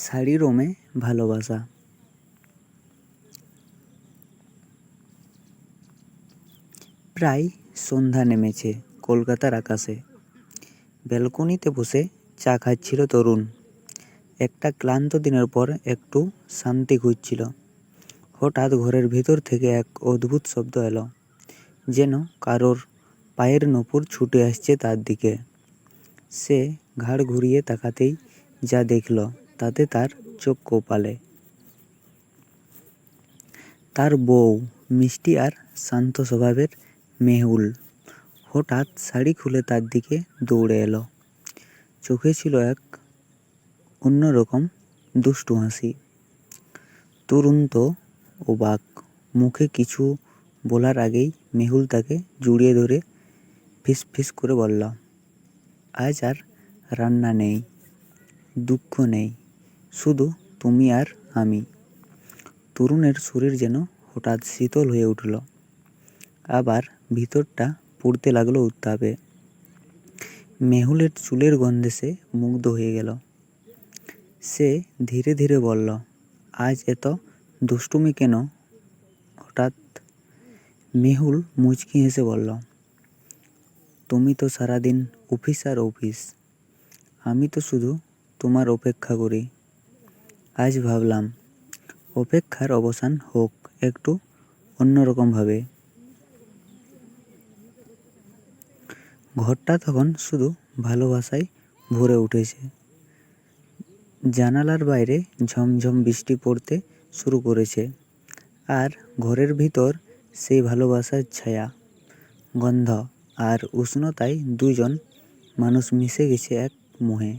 শাড়ি রোমে ভালোবাসা। প্রায় সন্ধ্যা নেমেছে কলকাতার আকাশে। ব্যালকনিতে বসে চা খাচ্ছিল তরুণ। একটা ক্লান্ত দিনের পর একটু শান্তি খুঁজছিল। হঠাৎ ঘরের ভিতর থেকে এক অদ্ভুত শব্দ এলো, যেন কারোর পায়ের নূপুর ছুটে আসছে তার দিকে। সে ঘাড় ঘুরিয়ে তাকাতেই যা দেখল তাতে তার চোখ কপালে। তার বউ, মিষ্টি আর শান্ত স্বভাবের মেহুল, হঠাৎ শাড়ি খুলে তার দিকে দৌড়ে এলো। চোখে ছিল এক অন্যরকম দুষ্টু হাসি। তরুণ তো অবাক। মুখে কিছু বলার আগেই মেহুল তাকে জড়িয়ে ধরে ফিস ফিস করে বলল, আজ আর রান্না নেই, দুঃখ নেই, শুধু তুমি আর আমি। তরুণের শরীর যেন হঠাৎ শীতল হয়ে উঠল। আবার ভিতরটা পুড়তে লাগলো উত্তাপে। মেহুলের চুলের গন্ধে সে মুগ্ধ হয়ে গেল। সে ধীরে ধীরে বলল, আজ এত দুষ্টুমি কেন হঠাৎ? মেহুল মুচকি হেসে বলল, তুমি তো সারাদিন অফিস আর অফিস, আমি তো শুধু তোমার অপেক্ষা করি। আজ ভাবলাম অপেক্ষার অবসান হোক একটু অন্যরকমভাবে। ঘরটা তখন শুধু ভালোবাসায় ভরে উঠেছে। জানালার বাইরে ঝমঝম বৃষ্টি পড়তে শুরু করেছে, আর ঘরের ভিতর সেই ভালোবাসার ছায়া, গন্ধ আর উষ্ণতায় দুজন মানুষ মিশে গেছে এক মোহে।